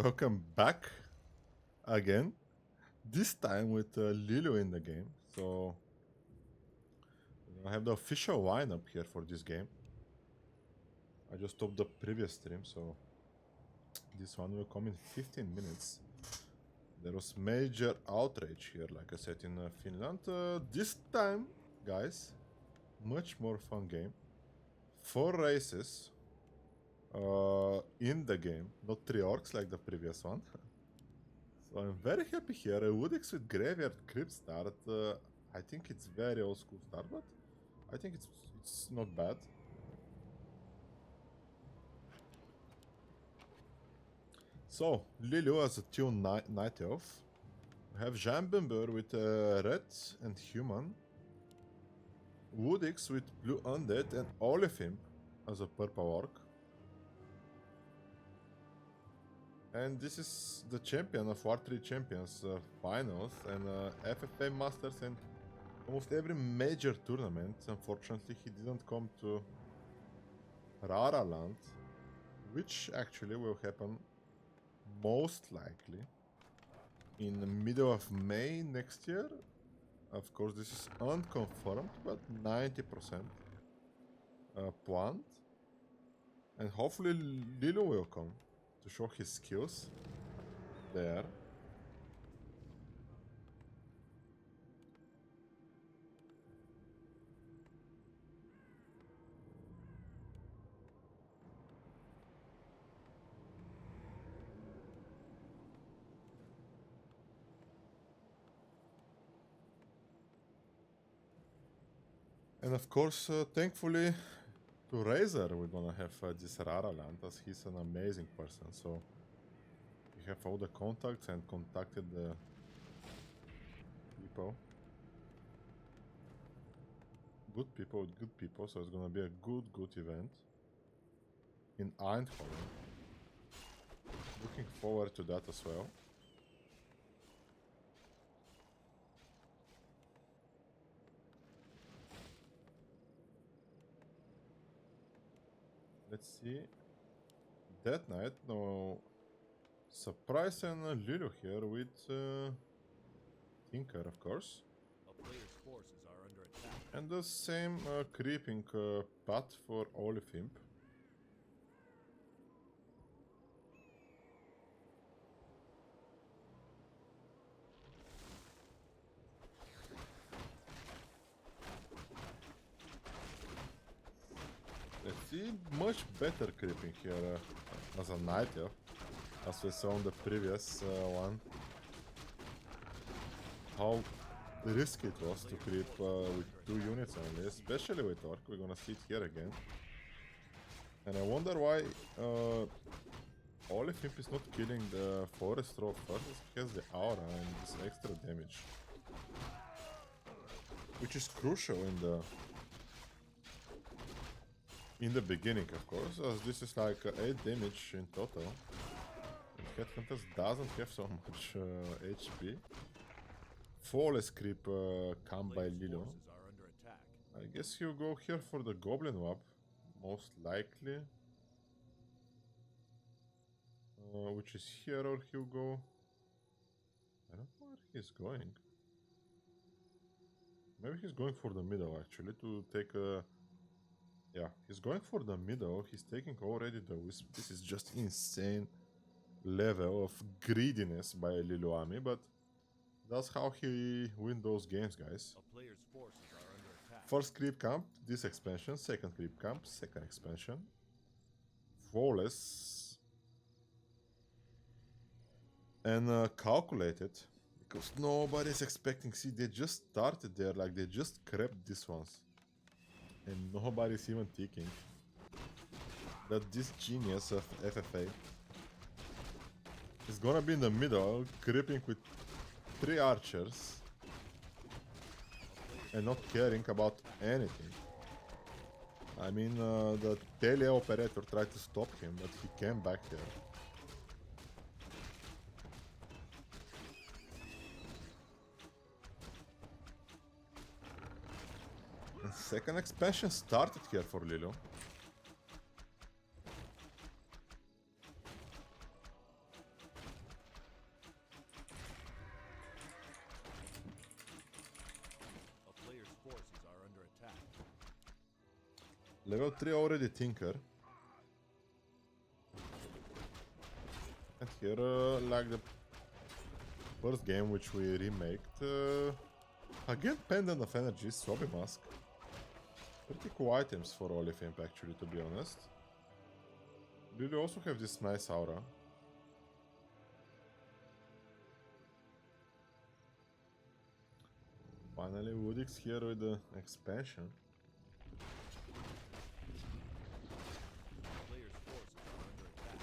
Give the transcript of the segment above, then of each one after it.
welcome back again. This time with Lilo in the game. So I have the official lineup here for this game. I just stopped the previous stream, so this one will come in 15 minutes. There was major outrage here, like I said, in Finland. This time, guys, much more fun game. 4 races in the game, not 3 orcs like the previous one. So I'm very happy here. Woodix with Graveyard Crypt start. I think it's very old school start, but I think it's not bad. So, Lilo as a Tune Night Elf. We have Jambember with Red and Human. Woodix with Blue Undead and OliveImp as a Purple Orc. And this is the champion of War 3 Champions finals and FFA Masters and almost every major tournament. Unfortunately, he didn't come to Rara Land, which actually will happen most likely in the middle of May next year. Of course, this is unconfirmed, but 90% planned. And hopefully Lilo will come to show his skills there. And of course, thankfully, to Razor, we're gonna have this Rara Land, as he's an amazing person. So we have all the contacts and contacted the people. Good people with good people, so it's gonna be a good event in Eindhoven. Looking forward to that as well. Let's see. That night, no surprise and Lilo here with Tinker, of course. Forces are under attack. And the same creeping path for OliveImp. Let's see, much better creeping here as a Night Elf, as we saw on the previous one. How risky it was to creep with 2 units only, especially with Orc. We're gonna see it here again. And I wonder why OliveImp is not killing the Forest Row first. He has the aura and this extra damage, which is crucial in the beginning, of course, as this is like 8 damage in total. And Headhunters doesn't have so much HP. Flawless creep come by Lilo. I guess he'll go here for the Goblin Wab, most likely. Which is here, or he'll go... I don't know where he's going. Maybe he's going for the middle, actually, to take a... Yeah, he's going for the middle. He's taking already the Wisp. This is just insane level of greediness by Leluaami, but that's how he wins those games, guys. First creep camp, this expansion. Second creep camp, second expansion. Flawless. And calculated. Because nobody's expecting... See, they just started there, like they just crept this ones. And nobody's even thinking that this genius of FFA is gonna be in the middle, creeping with 3 archers and not caring about anything. I mean, the teleoperator tried to stop him, but he came back here. And second expansion started here for Lilo. Level 3 already Tinker. And here, like the first game which we remaked, again Pendant of Energy, Swabby Mask. Pretty cool items for OliveImp actually, to be honest. Really also have this nice aura. Finally Woodix here with the expansion. Player's forces are under attack.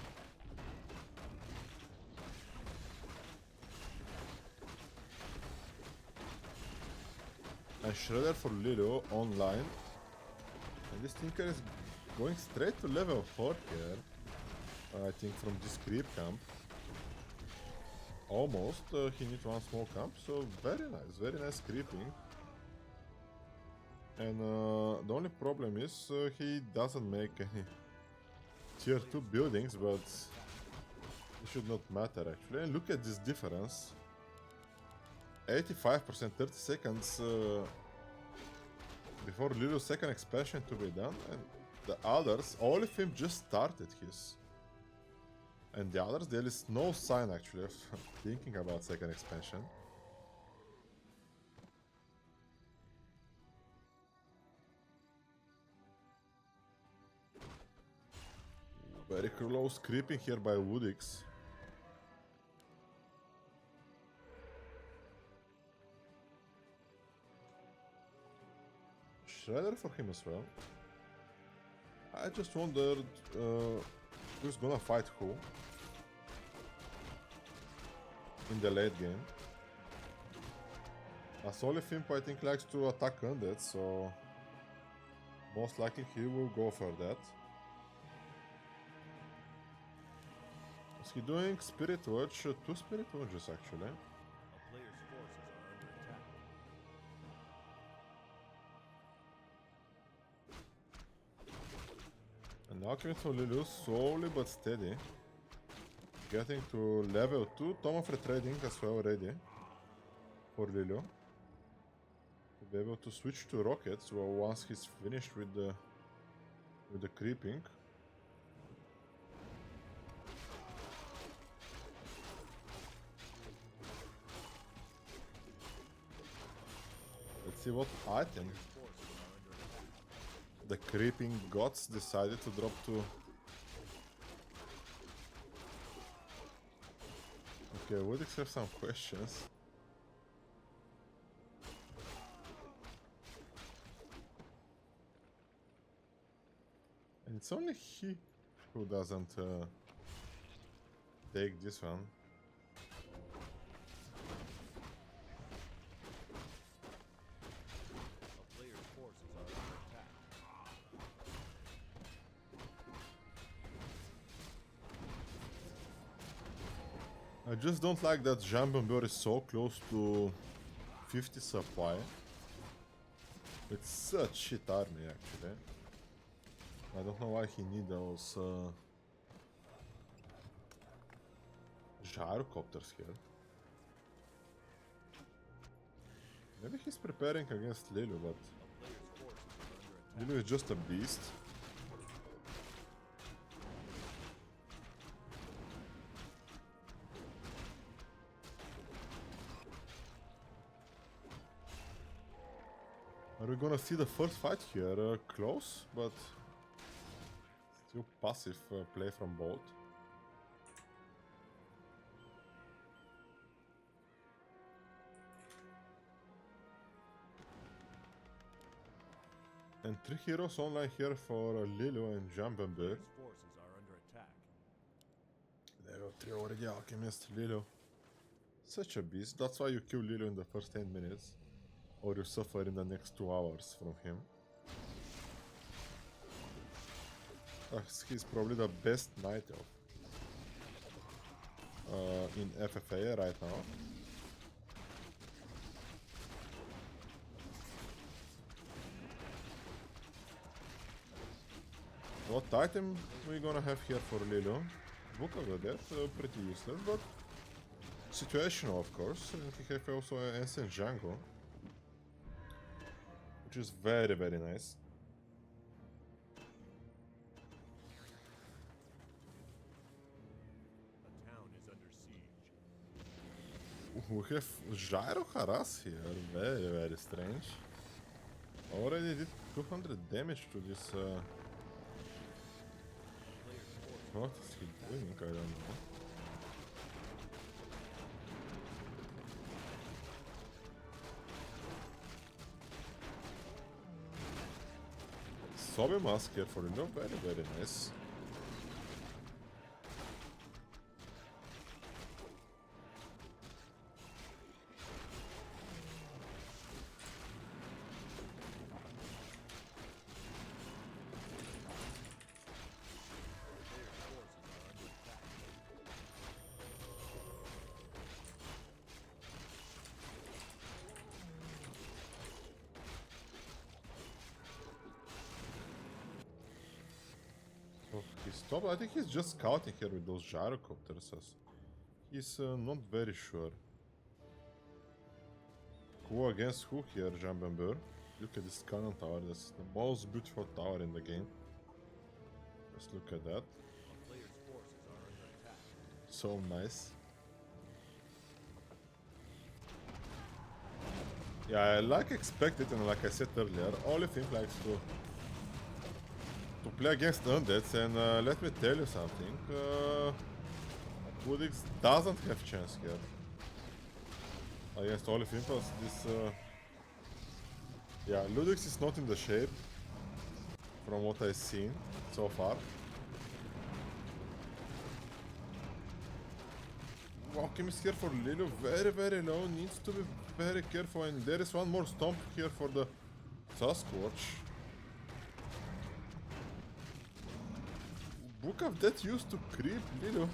And Shredder for Lilo online. And this Tinker is going straight to level 4 here. I think from this creep camp. Almost, he needs one small camp, so very nice creeping. And the only problem is he doesn't make any tier 2 buildings, but it should not matter actually. And look at this difference. 85%, 30 seconds before Lilu's second expansion to be done, and the others, OliveImp just started his. And the others, there is no sign actually of thinking about second expansion. Very close creeping here by Woodix. Shredder for him as well. I just wondered who's gonna fight who in the late game. As OliveImp I think likes to attack undead, so most likely he will go for that. Is he doing Spirit Watch? 2 Spirit Watches actually. A player's forces are under attack. And now coming from Lilu, slowly but steady. Getting to level 2, Tome of Retrading as well ready for Lilu. To be able to switch to rockets well, once he's finished with the creeping. Let's see what item Forces are under attack. the creeping gods decided to drop to. Okay, would have some questions. And it's only he who doesn't take this one. A player's forces are under attack. I just don't like that Jean Bomber is so close to 50 supply. It's such shit army actually. I don't know why he need those gyrocopters here. Maybe he's preparing against Lilu, but A player's forces are under attack. Lilu is just a beast. Are we gonna see the first fight here? Close, but still passive play from both. And 3 heroes online here for Lilu and Jambember. Player's forces are under attack. Level 3 already Alchemist, Lilu. Such a beast, that's why you kill Lilu in the first 10 minutes. Or you suffer in the next 2 hours from him. He's probably the best Night Elf in FFA right now. What item we gonna have here for Lilu? Book of the Dead, pretty useless, but situational of course. And he have also an Ancient Django, which is very nice. We have Gyro Harass here. Very, very strange. Already did 200 damage to this. What is he doing? I don't know. Sobe mask here for Lilo. Very, very nice. Oh, he stopped. I think he's just scouting here with those gyrocopters. He's not very sure. Who against who here, Jambember? Look at this cannon tower. That's the most beautiful tower in the game. Let's look at that. A player's forces are under attack. So nice. Yeah, like expected, and like I said earlier, OliveImp likes to play against undeads, and let me tell you something. Ludix doesn't have chance here against OliveImp. This, yeah, Ludix is not in the shape from what I've seen so far. Alchemist here for Lilo, very, very low, needs to be very careful, and there is one more stomp here for the Sasquatch. Book of Death used to creep Lilo.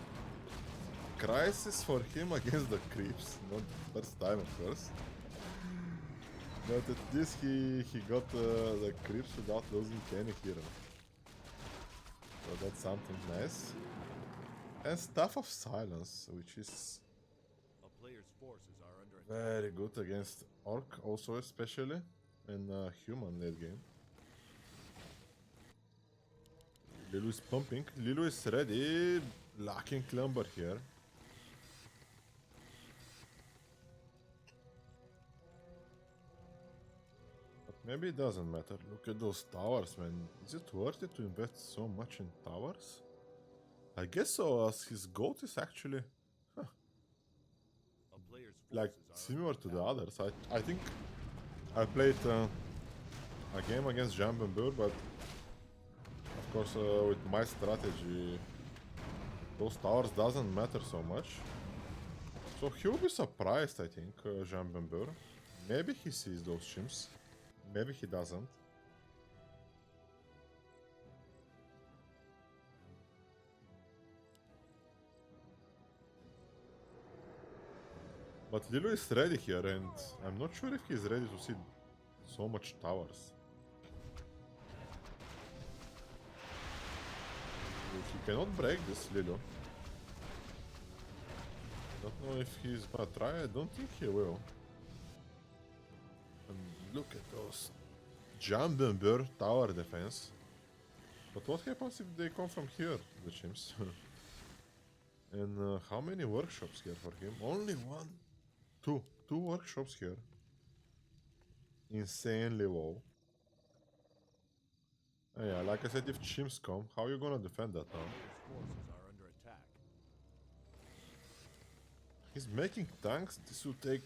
Crisis for him against the creeps, not first time of course. But at least he got the creeps without losing any hero. So that's something nice. And Staff of Silence, which is A player's forces are under attack. very good against Orc also especially, and human late game. Lilu is pumping, Lilu is ready, lacking Clumber here. But maybe it doesn't matter, look at those towers, man. Is it worth it to invest so much in towers? I guess so, as his goat is actually A player's forces like are similar under to attack. the others. I think I played a game against Jambember, but of course with my strategy those towers doesn't matter so much. So he'll be surprised, I think, Jambember. Maybe he sees those chimps, maybe he doesn't. But Lilu is ready here, and I'm not sure if he's ready to see so much towers. He cannot break this, Lilu. Don't know if he's gonna try, I don't think he will. And look at those Jambember tower defense. But what happens if they come from here, the chimps? And how many workshops here for him? Only one. Two workshops here. Insanely low. And yeah, like I said, if chimps come, how are you gonna defend that now? Player's forces are under attack. He's making tanks, this will take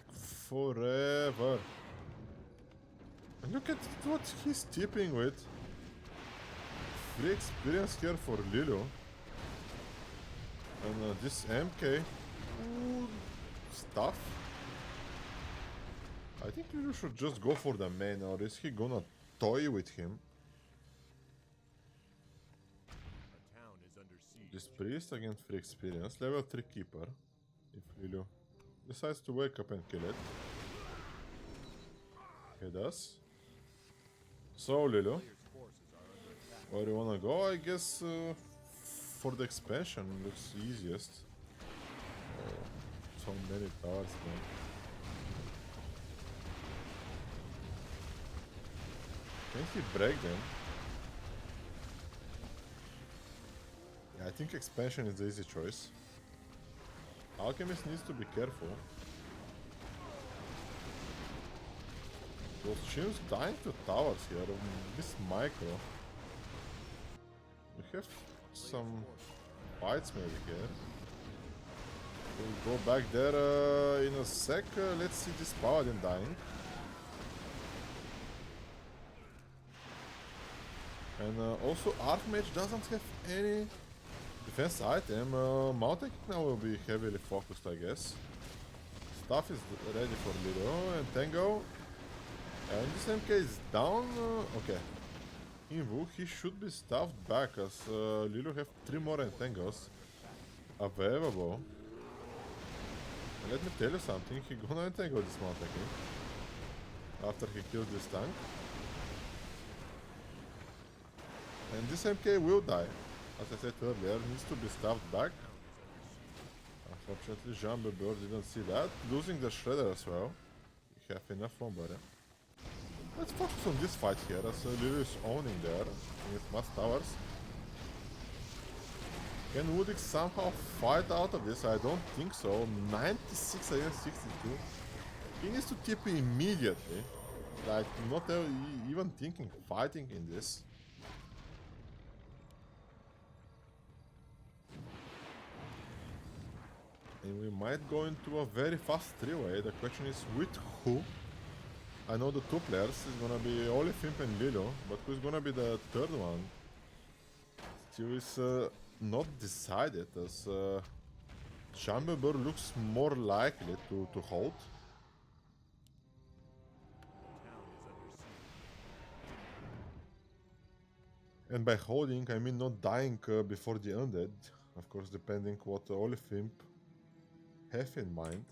forever. And look at what he's tipping with. Free experience here for Lilo. And this MK stuff. I think Lilo should just go for the main, or is he gonna toy with him? A town is under siege. This priest against free experience, level 3 keeper. If Lilo decides to wake up and kill it. He does. So Lilo, Player's forces are under attack. where do you wanna go? I guess for the expansion looks easiest. Oh, so many towers, man. Can he break them? Yeah, I think expansion is the easy choice. Alchemist needs to be careful. Those chimps dying to towers here. This micro. We have some fights maybe here. We'll go back there in a sec. Let's see this paladin dying. And also Archmage doesn't have any defense item. Mountain Kick now will be heavily focused, I guess. Stuff is ready for Lido and Tango. And this MK is down. Okay. Invu, he should be stuffed back as Lilu have 3 more Entangos available. And let me tell you something, he gonna entangle this Mountain King after he kills this tank. And this MK will die. As I said earlier, needs to be stuffed back. Unfortunately, JBB didn't see that. Losing the Shredder as well. We have enough from Barry. Let's focus on this fight here, as Lilu is owning there with mass towers. Can Woodix somehow fight out of this? I don't think so. 96 against 62. He needs to tip immediately. Like, not even thinking fighting in this. And we might go into a very fast three-way. The question is with who? I know the 2 players is gonna be OliveImp and Lilo, but who's gonna be the third one? Still is not decided, as JBB looks more likely to hold. And by holding, I mean not dying before the undead. Of course, depending what OliveImp have in mind.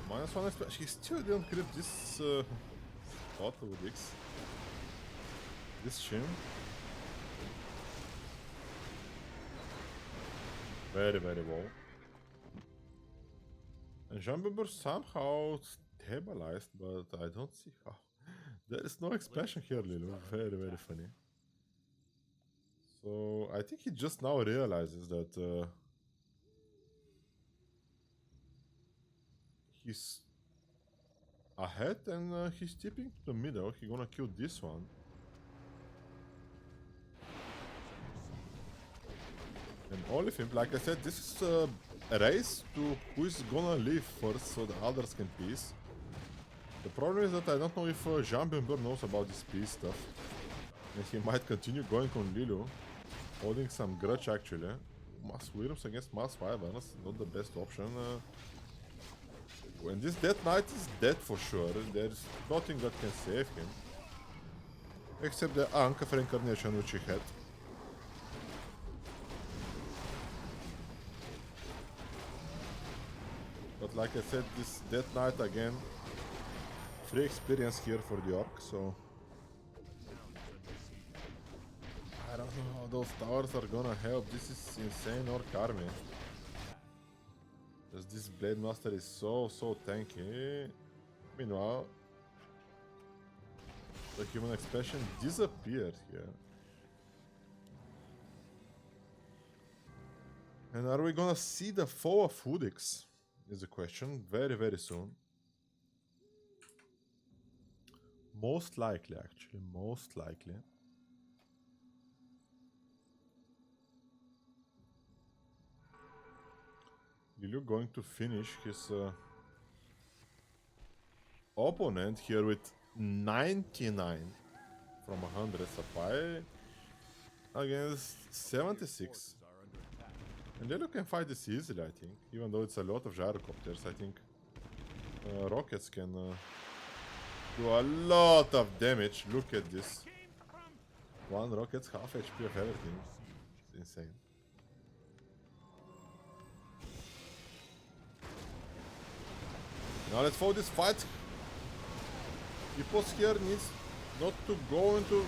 -1 expansion. He still didn't grip this auto with X. This shim. Very, very well. And JBB somehow stabilized, but I don't see how. There is no expansion here, Lilu. Very, very funny. So I think he just now realizes that he's ahead and he's tipping to the middle. He's gonna kill this one. And OliveImp, like I said, this is a race to who is gonna leave first so the others can piece. The problem is that I don't know if JBB knows about this piece stuff. And he might continue going on Lilu, holding some grudge actually. Mass Williams against Mass Wyverns, not the best option. When this Death Knight is dead for sure, there's nothing that can save him. Except the Ankh of Reincarnation which he had. But like I said, this Death Knight again, free experience here for the Orc, so... I don't know how those towers are gonna help. This is insane Orc army. Because this Blade Master is so tanky. Meanwhile, the human expansion disappeared here. And are we gonna see the fall of Woodix? Is the question. Very, very soon. Most likely, actually. Most likely. Lilu going to finish his opponent here with 99 from 100 supply against 76. And Lilu can fight this easily, I think, even though it's a lot of gyrocopters. I think rockets can do a lot of damage. Look at this. One rocket's half HP of everything. It's insane. Now let's follow this fight. Epos here needs not to go into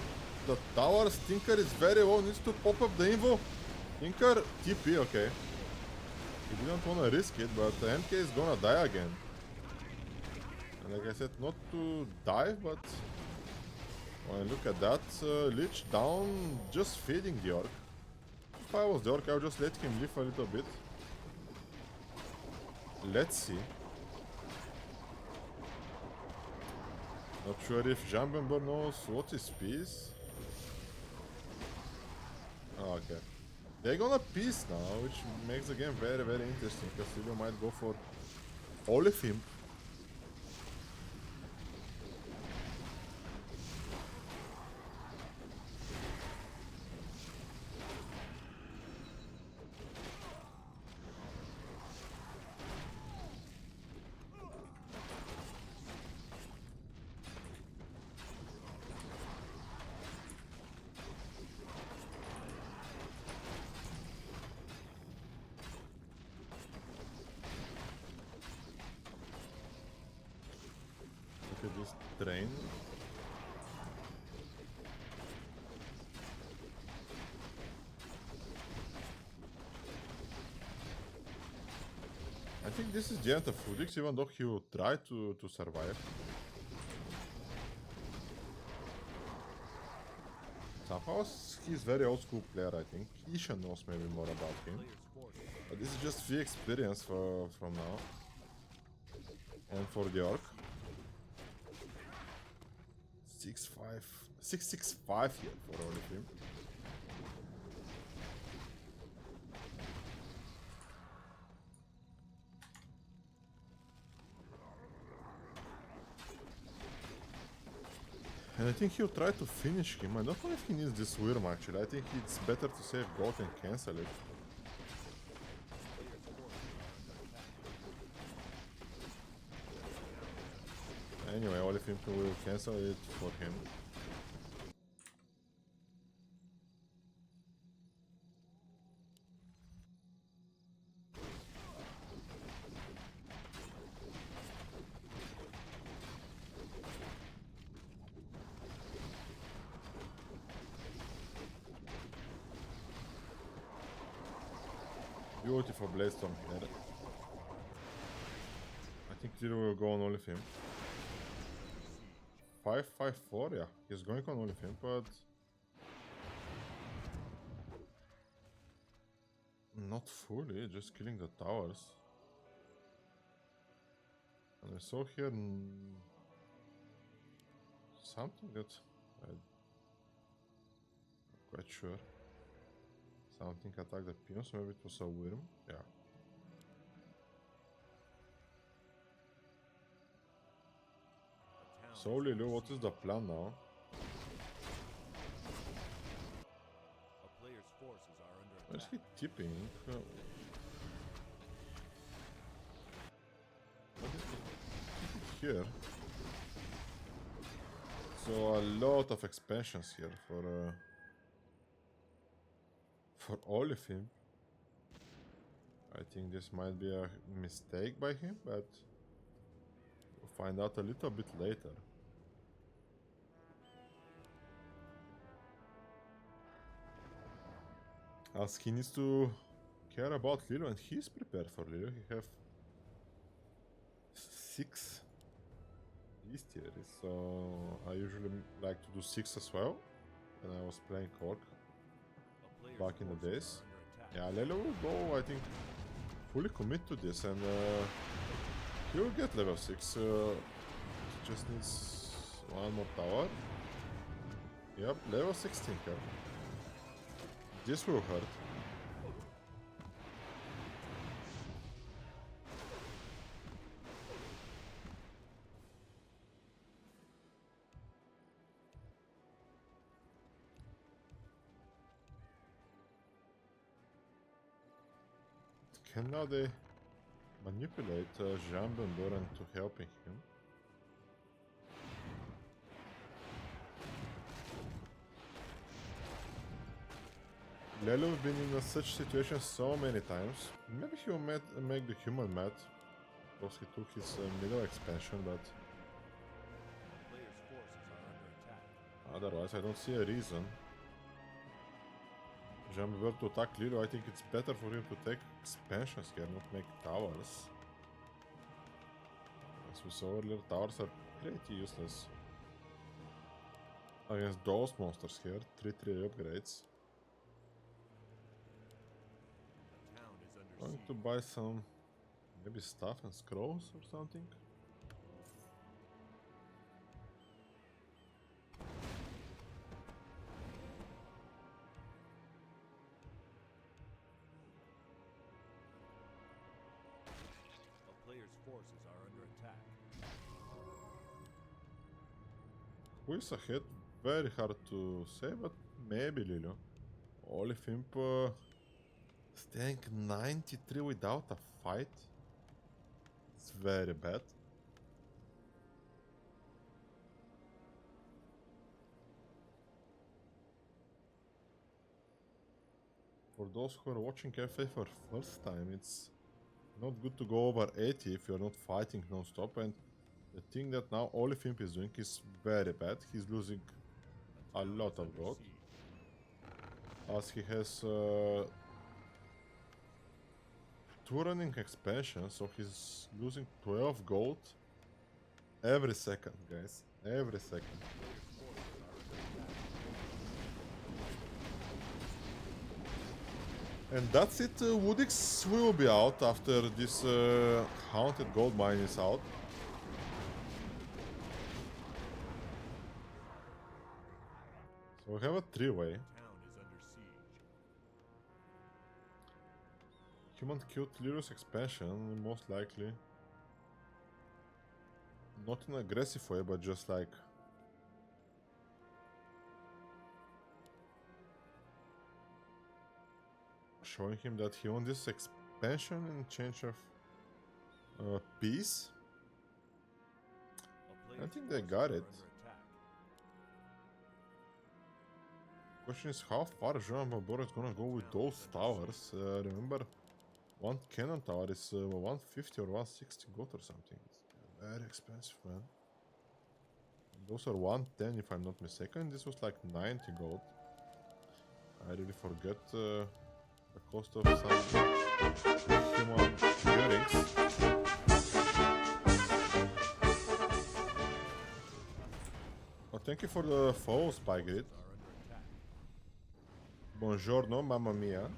the towers. Tinker is very low, needs to pop up the invo. Tinker, TP, okay. He didn't want to risk it, but the MK is gonna die again. And like I said, not to dive, but when I look at that, Lich down, just feeding the orc. If I was the orc, I would just let him live a little bit. Let's see. Not sure if Jambember knows what is peace. Oh, okay. They're gonna peace now, which makes the game very, very interesting. Castillo might go for OliveImp. Look at this train. I think this is the end of Fudix, even though he will try to survive. Somehow he's very old school player, I think. Isha knows maybe more about him. But this is just free experience from now. And for the orc. 665 here for OliveImp. And I think he'll try to finish him. I don't know if he needs this Wyrm actually. I think it's better to save gold and cancel it. Anyway, OliveImp will cancel it for him. Beautiful Blade Storm here. I think Zero will go on OliveImp. 554, yeah, he's going on OliveImp, but not fully, just killing the towers. And I saw here something that I'm not quite sure. Something attacked the pions, maybe it was a Wyrm, yeah. So Lelu, what is the plan now? A player's forces are under Where is attack. he tipping? What is he here? So a lot of expansions here for OliveImp. I think this might be a mistake by him, but we'll find out a little bit later. As he needs to care about Lilo, and he's prepared for Lilo. He have 6 bestiaries, so I usually like to do 6 as well when I was playing Orc back in the days. Yeah, Lelo will go, I think, fully commit to this, and he will get level 6. He just needs one more tower. Yep, level 6 Tinker. This will hurt. Can now they manipulate Jamb and Doran to helping him? Lelu has been in such situation so many times. Maybe he will make the human mad because he took his middle expansion, but Player's forces are under attack. Otherwise, I don't see a reason. JBB to attack Lilo, I think it's better for him to take expansions here, not make towers. As we saw earlier, towers are pretty useless against those monsters here. 3-3 upgrades. The town is under Going siege. to buy some maybe stuff and scrolls or something. A player's forces are under attack. Who is ahead? Very hard to say, but maybe Lilo. OliveImp staying 93 without a fight. It's very bad. For those who are watching FA for first time, it's not good to go over 80 if you're not fighting non-stop, and the thing that now OliveImp is doing is very bad. He's losing a lot of gold, as he has 2 running expansions, so he's losing 12 gold every second, guys. Every second. And that's it. Woodix will be out after this haunted gold mine is out. So we have a 3-way. Town is under siege. Human killed Liro's expansion, most likely. Not in an aggressive way, but just like... showing him that he wants this expansion in change of peace. I think they got it. Question is how far JBB is gonna go with those towers. Remember, one cannon tower is 150 or 160 gold or something. It's very expensive, man. Those are 110 if I'm not mistaken. This was like 90 gold. I really forget the cost of some human earrings. Well, thank you for the follow, Spygrid. Buongiorno, mamma mia.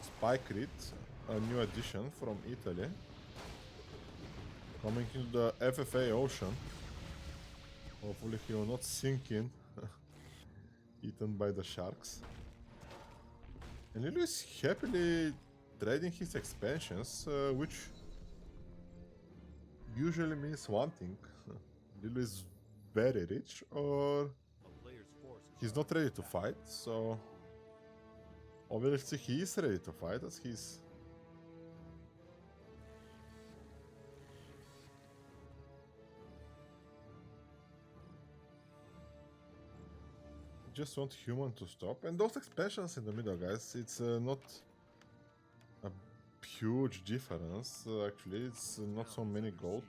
Spygrid, a new addition from Italy. Coming into the FFA ocean. Hopefully he will not sink in. Eaten by the sharks. And Lilo is happily trading his expansions, which usually means one thing. Lilo is very rich, or he's not ready to fight, so obviously he is ready to fight, as he's... just want human to stop. And those expansions in the middle, guys, it's not a huge difference. Actually, it's not so many gold,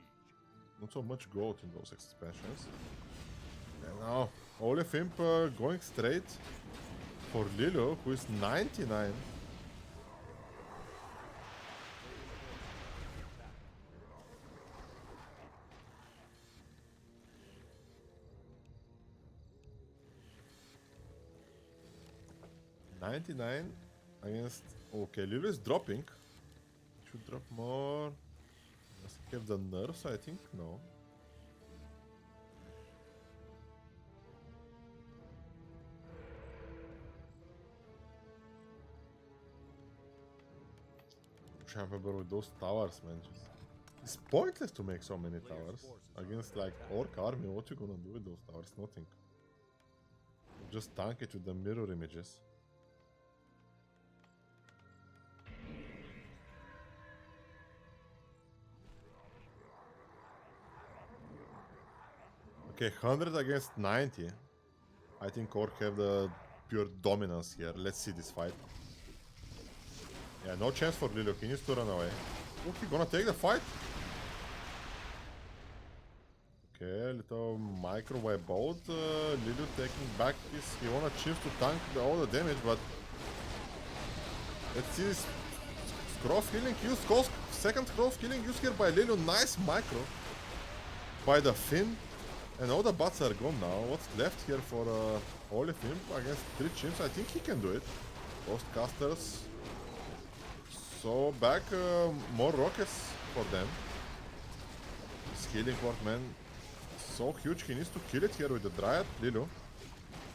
not so much gold in those expansions. And now OliveImp going straight for Lilo, who is 99. Against... okay, Lilo is dropping. Should drop more. Does he have the nerfs, I think? No. JBB with those towers, man. It's pointless to make so many towers. Against like Orc army, what you gonna do with those towers? Nothing. Just tank it with the mirror images. Okay, 100 against 90. I think Orc have the pure dominance here. Let's see this fight. Yeah, no chance for Lilo. He needs to run away. Oh, he gonna take the fight? Okay, little microwave bolt. Lelu taking back his. He wanna choose to tank all the damage, but let's see this cross healing use. Second cross healing use here by Lelu. Nice micro by the Finn. And all the bots are gone now. What's left here for OliveImp against 3 chimps? I think he can do it. Ghost casters. So back more rockets for them. This healing ward, man, so huge. He needs to kill it here with the Dryad. Lelu,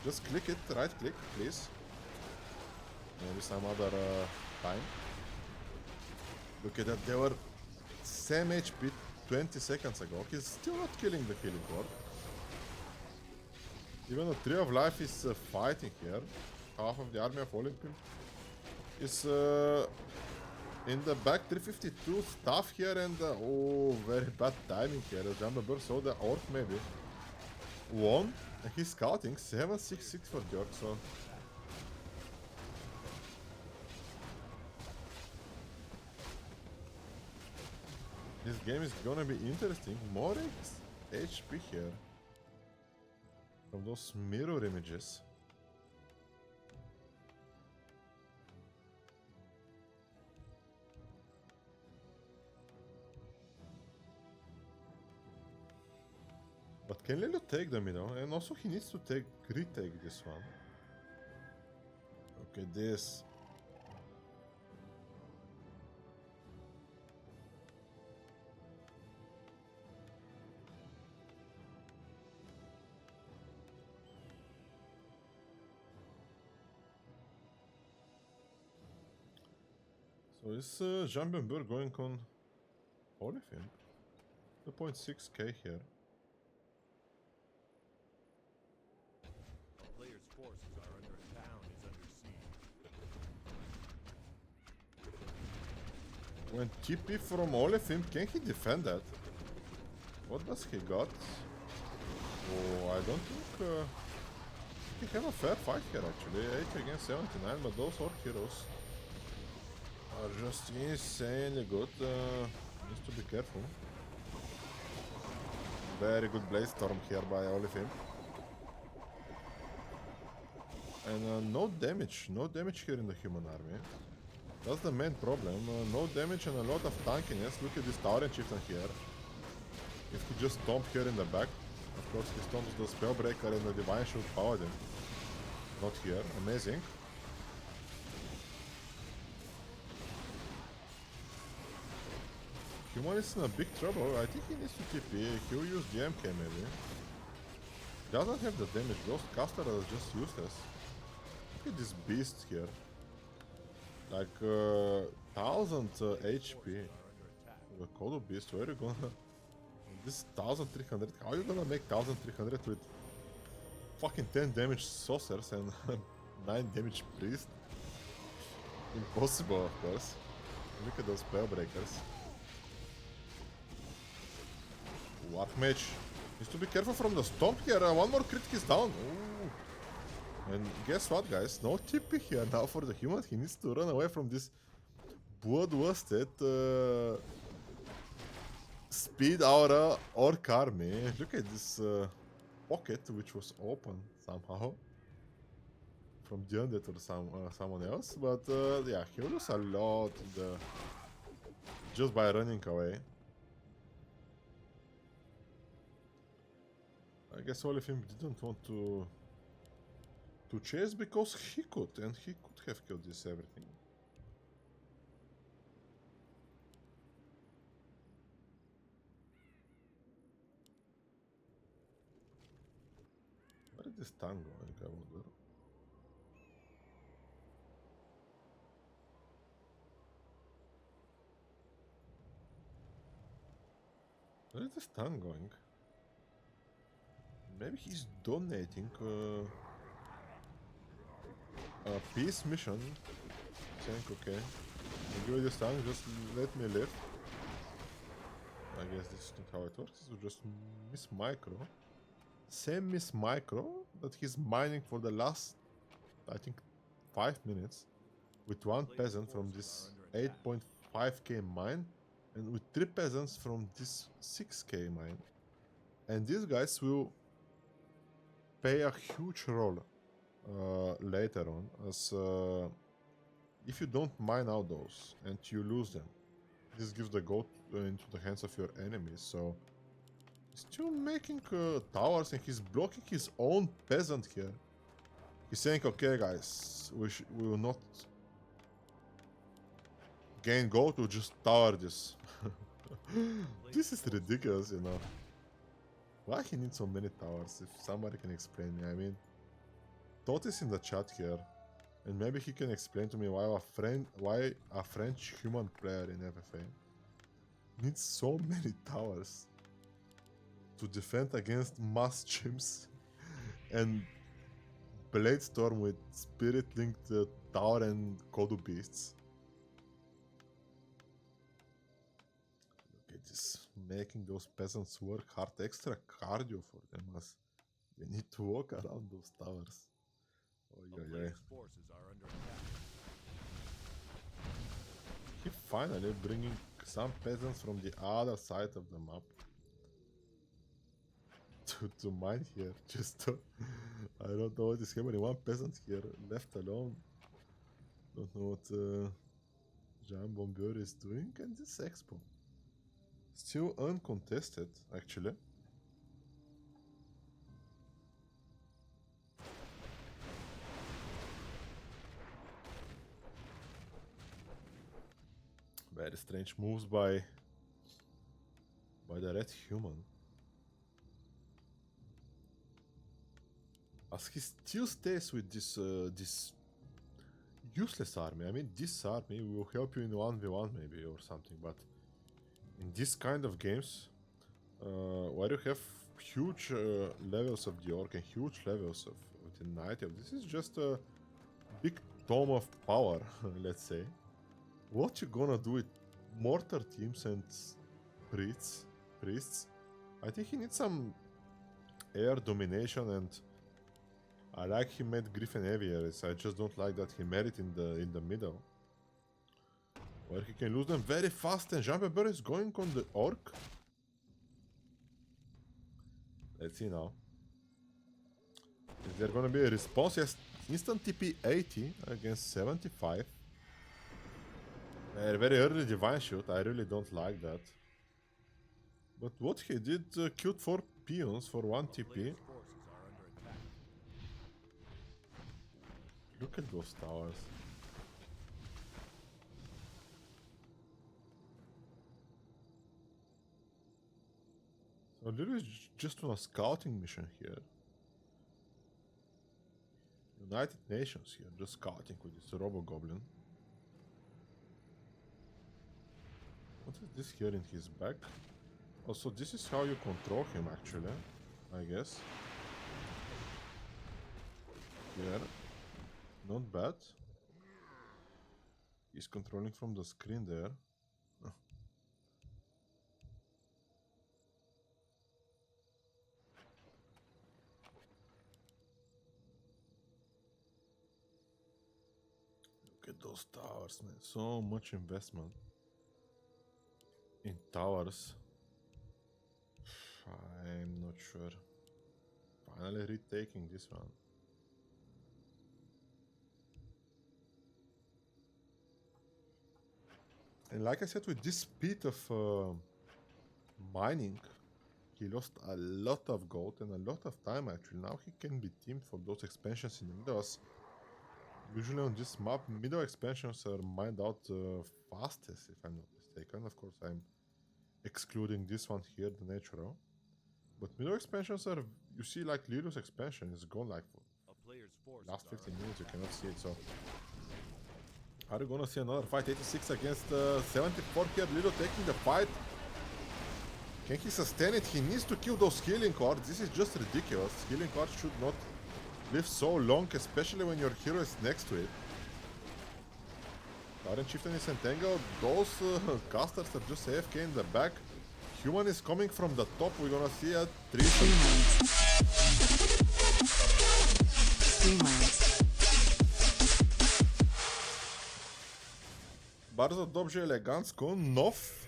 just click it, right click, please. Maybe some other time. Look at that, they were same HP 20 seconds ago. He's still not killing the healing ward. Even the Tree of Life is fighting here. Half of the army of OliveImp is in the back. 352 stuff here, and oh, very bad timing here. JBB saw the orc maybe. Won, and he's scouting. 766 for the orc, so this game is gonna be interesting. More HP here from those mirror images. But can Lelu take them, you know? And also he needs to retake this one. Okay, this. So is JBB going on OliveImp? 2.6k here. A player's forces are under a town is under siege. When TP from OliveImp, can he defend that? What does he got? Oh, I don't think he have a fair fight here actually. 8 against 79, but those orc heroes are just insanely good. Needs to be careful. Very good Blaze Storm here by OliveImp. And no damage here in the human army. That's the main problem. No damage and a lot of tankiness. Look at this Tauren Chieftain here. If he just stomp here in the back, of course he stomps the Spellbreaker and the Divine Shield Paladin. Not here. Amazing. Human is in a big trouble. I think he needs to TP. He'll use the MK maybe. Doesn't have the damage. Ghost Caster is just useless. Look at this beast here. Like 1000 HP. The Kodo beast, where are you gonna... This 1300, how are you gonna make 1300 with fucking 10 damage saucers and 9 damage priest? Impossible, of course. Look at those spellbreakers. Archmage needs to be careful from the stomp here. One more crit is down. Ooh. And guess what, guys? No TP here now for the human. He needs to run away from this bloodlusted speed aura orc army. Look at this pocket which was open somehow from the undead or someone else. But yeah, he will lose a lot just by running away. I guess OliveImp didn't want to chase because he could, and he could have killed this everything. Where is this tango going, I wonder? Where is this tango going? Maybe he's donating a peace mission. Saying, okay, I'll give you this time, just let me live. I guess this is not how it works. This is just Miss Micro. Same Miss Micro that he's mining for the last, I think, 5 minutes with one peasant from this 8.5k mine and with 3 peasants from this 6k mine. And these guys will play a huge role later on, as if you don't mine out those and you lose them, this gives the gold into the hands of your enemies. So he's still making towers, and he's blocking his own peasant here. He's saying, okay guys, we will not gain gold, we'll just tower this. This is ridiculous, you know. Why he needs so many towers? If somebody can explain me. I mean, Todd is in the chat here, and maybe he can explain to me why a French human player in FFA needs so many towers to defend against mass chimps and Blade Storm with Spirit Linked Tower and Kodu Beasts. Look at this, making those peasants work hard, extra cardio for them as they need to walk around those towers. A player's forces are under attack. He finally bringing some peasants from the other side of the map to mine here, just to, I don't know what is happening. One peasant here left alone. Don't know what Jean Bomber is doing, and this expo still uncontested actually. Very strange moves by the red human. As he still stays with this this useless army. I mean, this army will help you in 1v1 maybe or something, but in this kind of games, where you have huge levels of the orc and huge levels of the knight, this is just a big tome of power, let's say. What you gonna do with mortar teams and priests? I think he needs some air domination, and I like he made Griffin heavier. I just don't like that he made it in the middle, where he can lose them very fast. And JBB is going on the orc. Let's see now. Is there gonna be a response? Yes, instant TP 80 against 75. Very early divine shoot. I really don't like that. But what he did killed 4 peons for 1 TP. Look at those towers. So Lulu is just on a scouting mission here. United Nations here, just scouting with this Robo-Goblin. What is this here in his back? Also, this is how you control him actually, I guess. Here. Not bad. He's controlling from the screen there. Look at those towers, man. So much investment in towers. I'm not sure. Finally retaking this one. And like I said, with this speed of mining, he lost a lot of gold and a lot of time actually. Now he can be teamed for those expansions in the middle. Usually on this map, middle expansions are mined out fastest, if I'm not mistaken. Of course, I'm excluding this one here, the natural. But middle expansions are, you see, like Lilu's expansion is gone like for last 15 minutes, you cannot see it, so. Are you gonna see another fight? 86 against 74 here, Lilu taking the fight. Can he sustain it? He needs to kill those healing cards. This is just ridiculous. Healing cards should not live so long, especially when your hero is next to it. Tyrant Chieftain is entangled. Those casters are just AFK in the back. Human is coming from the top. We're gonna see a 3. Bardzo dobrze, elegancko. Nof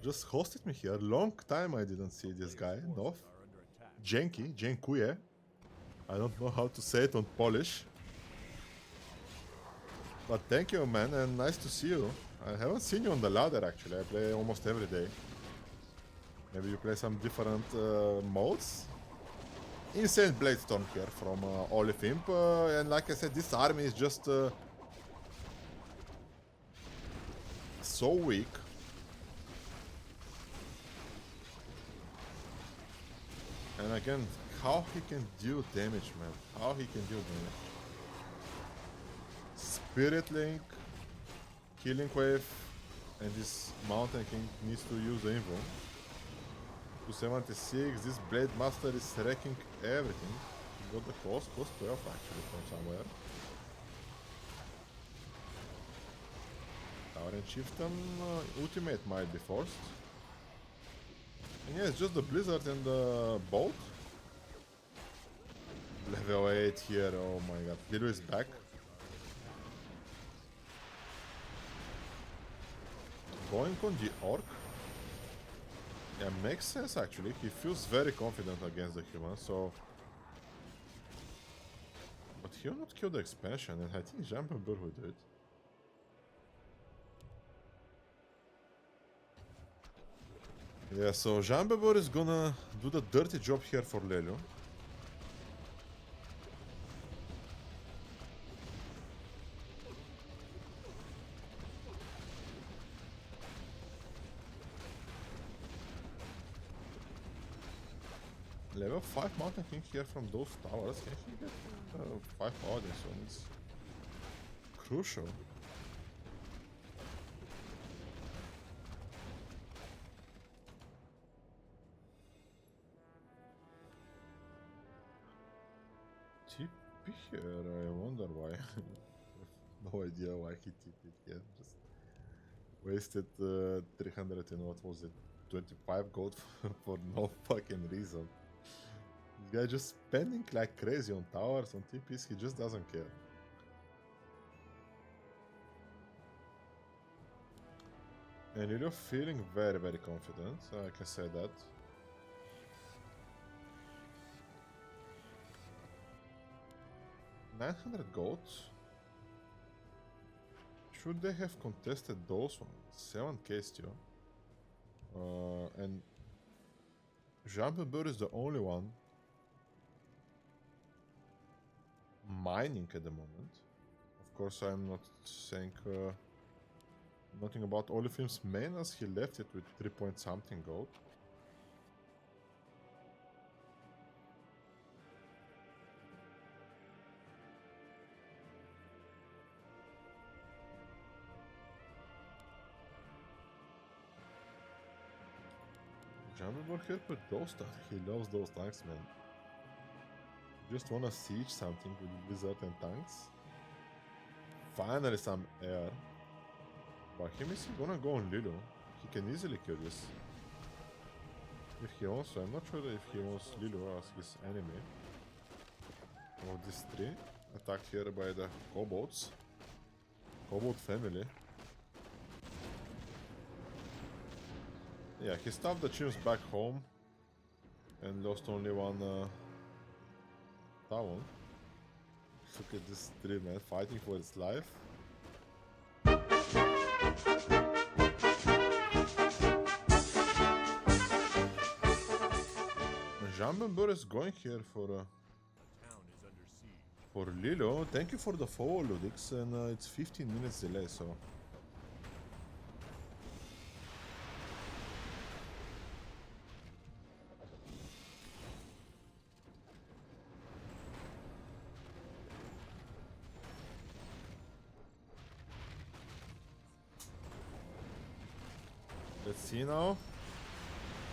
just hosted me here. Long time I didn't see this guy. Nof. Dziękuję. I don't know how to say it on Polish. But thank you, man, and nice to see you. I haven't seen you on the ladder, actually. I play almost every day. Maybe you play some different modes? Insane Blade Storm here from OliveImp. And like I said, this army is just so weak. And again, how he can deal damage, man. How he can deal damage. Spirit Link, Killing Wave, and this Mountain King needs to use the Invo. 276, this Blade Master is wrecking everything. Got the cost 12 actually from somewhere. Tower and Chieftain ultimate might be forced. And yeah, it's just the Blizzard and the Bolt. Level 8 here, oh my god. Lilu is back. Going on the Orc. Yeah, makes sense actually. He feels very confident against the humans, so... But he will not kill the expansion, and I think JBB will do it. Yeah, so JBB is gonna do the dirty job here for Lelu. Level 5 Mountain King here from those towers. Can he get 5 power this one? It's crucial. TP here, I wonder why. No idea why he TP'd here. Just wasted 300 and what was it? 25 gold for no fucking reason. This guy just spending like crazy on towers, on TPs, he just doesn't care. And you're feeling very, very confident, I can say that. $900 gold. Should they have contested those ones? 7k still. And JBB is the only one mining at the moment. Of course, I'm not saying nothing about OliveImp's main, as he left it with 3 point something gold. JBB here put those tanks. He loves those tanks, man. Just wanna siege something with Blizzard and tanks. Finally some air. But him is gonna go on Lilu. He can easily kill this. If he wants to. I'm not sure if he wants Lilu as his enemy. Of these three. Attacked here by the kobolds. Kobold family. Yeah, he stuffed the chimps back home. And lost only one town. Look at this tree, man, fighting for its life. JBB is going here for Lilu. Thank you for the follow, Ludix, and it's 15 minutes delay, so... Let's see now.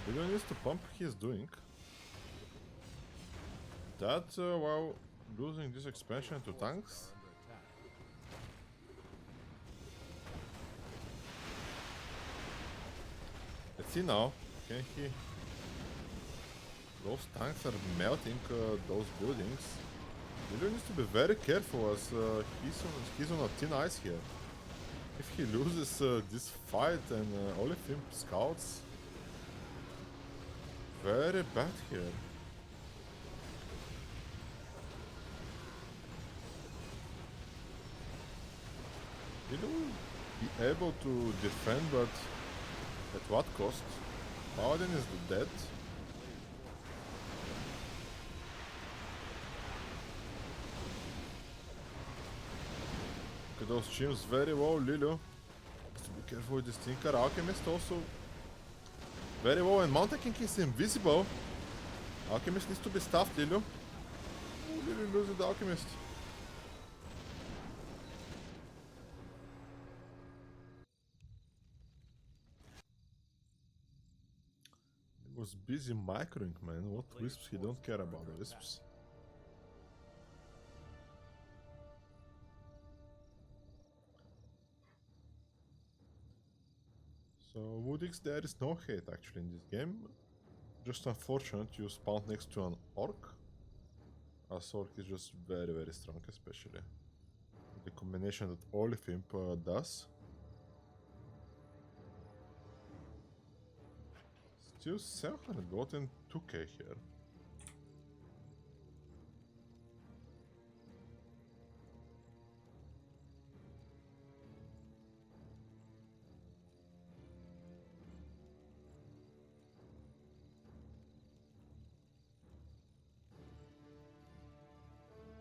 Lilu needs to pump he's doing. That while losing this expansion to tanks. Let's see now. Can he? Those tanks are melting those buildings. Lilu needs to be very careful as he's on a thin ice here. If he loses this fight and OliveImp scouts, very bad here. will be able to defend, but at what cost? Paladin is dead. Look at those chimps, very low. Lilo has to be careful with this Tinker. Alchemist also very low, and Mountain King is invisible. Alchemist needs to be stuffed, Lilo. Oh, Lilo loses the Alchemist. He was busy microing, man. What wisps? He don't care about the wisps. So Woodix, there is no hate actually in this game. Just unfortunate you spawned next to an orc. As orc is just very strong, especially the combination that OliveImp does. Still 700 gold and 2k here.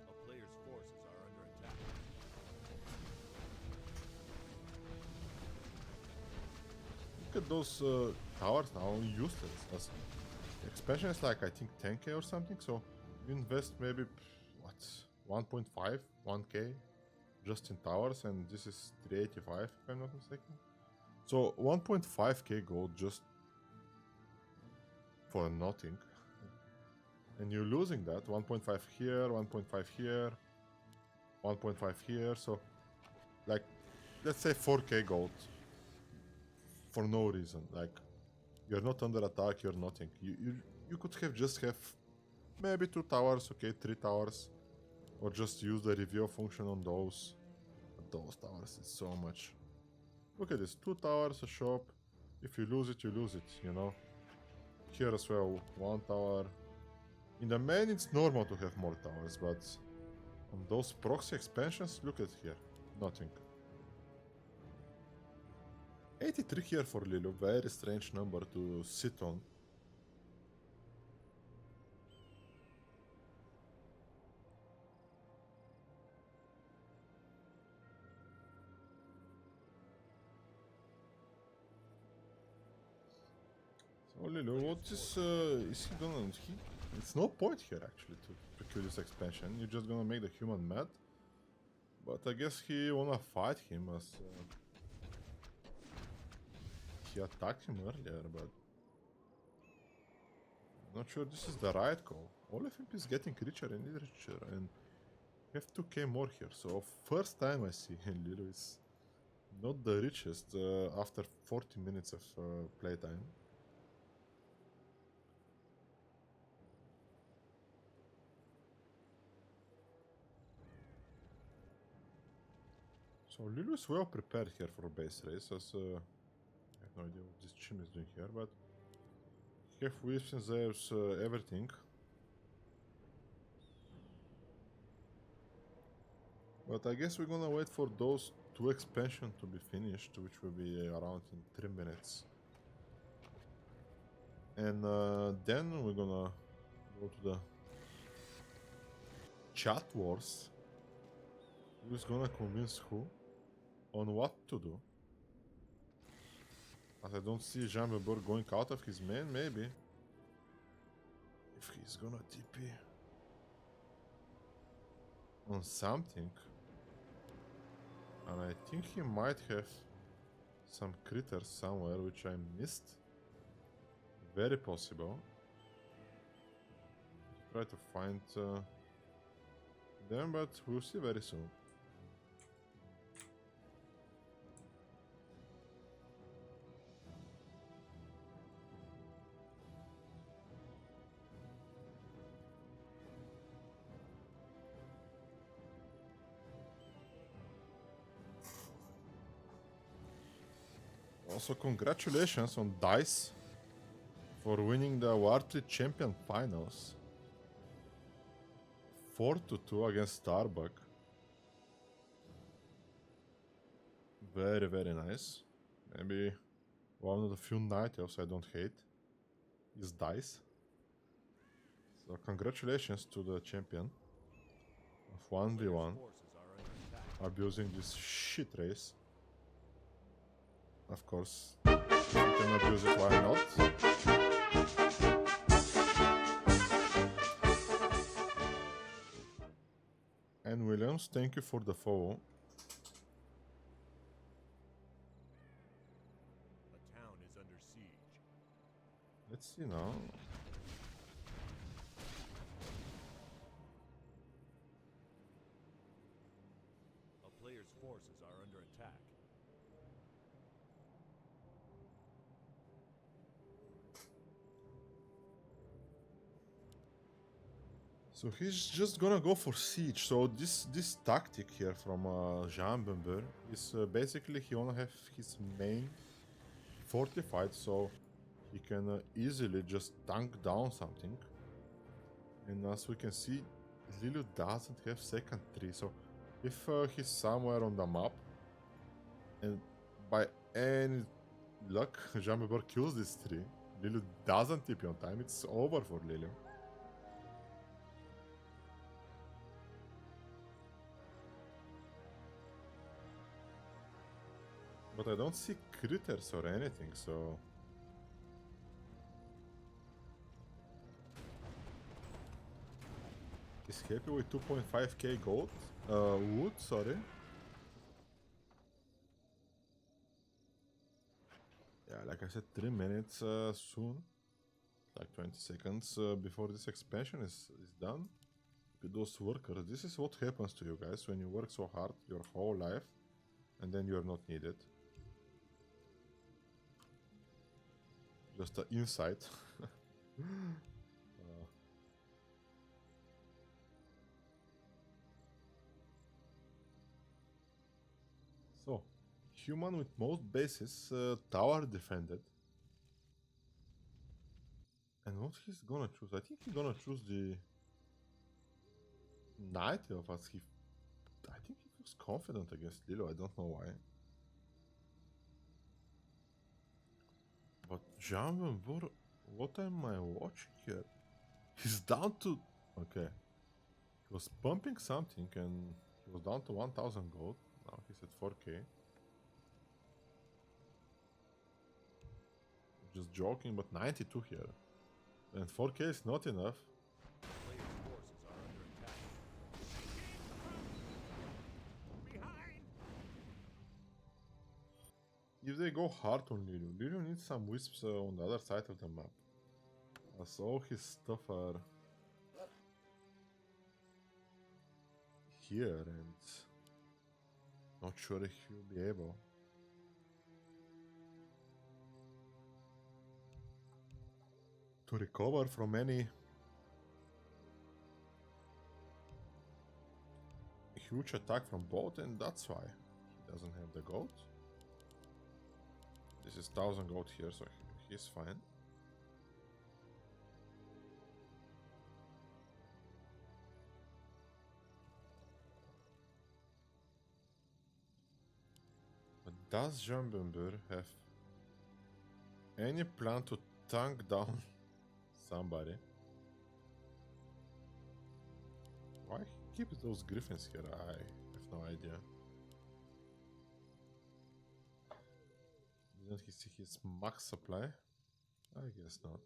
A player's forces are under attack. Look at those towers now, useless. As the expansion is like, I think 10k or something, so you invest maybe, what, 1.5, 1k just in towers, and this is 385 if I'm not mistaken. So 1.5k gold just for nothing. And you're losing that, 1.5 here, 1.5 here, 1.5 here, so like, let's say 4k gold for no reason. Like, you're not under attack, you're nothing. You could have just have maybe 2 towers, okay, 3 towers, or just use the reveal function on those. But those towers is so much. Look at this, 2 towers, a shop. If you lose it, you lose it, you know. Here as well, 1 tower. In the main, it's normal to have more towers, but on those proxy expansions, look at here, nothing. 83 here for Lilo, very strange number to sit on. So Lilo, what is he gonna... It's no point here actually to procure this expansion, you're just gonna make the human mad. But I guess he wanna fight him as... he attacked him earlier, but... I'm not sure this is the right call. OliveImp is getting richer and richer, and we have 2k more here, so first time I see Lilo is not the richest after 40 minutes of playtime. So Lilo is well prepared here for base race, as I have no idea what this chim is doing here, but he have wisps and there's everything. But I guess we're gonna wait for those 2 expansions to be finished, which will be around in 3 minutes. And then we're gonna go to the chat wars. Who's gonna convince who on what to do? As I don't see JBB going out of his main, maybe. If he's gonna TP on something. And I think he might have some critters somewhere which I missed. Very possible. Try to find them, but we'll see very soon. Also, congratulations on DICE for winning the War3 Champion Finals. 4-2 against Starbuck. Very, very nice. Maybe one of the few night elves I don't hate is dice. So congratulations to the champion of 1v1 Forces are under attack. abusing this shit race. Of course, if you can abuse it, why not? And Williams, thank you for the follow. A town is under siege. Let's see now. A player's forces are under attack. So he's just gonna go for siege. So this tactic here from Jambember is basically he wanna have his main fortified, so he can easily just tank down something. And as we can see, Lilu doesn't have second tree. So if he's somewhere on the map, and by any luck Jambember kills this tree, Lilu doesn't TP on time. It's over for Lilu. But I don't see critters or anything, so... He's happy with 2.5k gold? Wood, sorry. Yeah, like I said, 3 minutes soon. Like 20 seconds before this expansion is done. With those workers, this is what happens to you guys when you work so hard your whole life and then you are not needed. Just an insight. So, human with most bases, tower defended. And what he's gonna choose? I think he's gonna choose the Knight of us. I think he feels confident against Lilo. I don't know why. But Jambenbur, what am I watching here? He's down to... Okay. He was pumping something and he was down to 1000 gold. Now he's at 4k. Just joking, but 92 here. And 4k is not enough. Player's forces are under attack. Behind! If they go hard on Lilu, Lilu needs some wisps on the other side of the map. As all his stuff are here and not sure if he'll be able. To recover from any huge attack from both, and that's why he doesn't have the gold. This is 1000 gold here, so he's fine. But does Jambember have any plan to tank down somebody? Why he keeps those griffins here? I have no idea. Didn't he see his max supply? I guess not.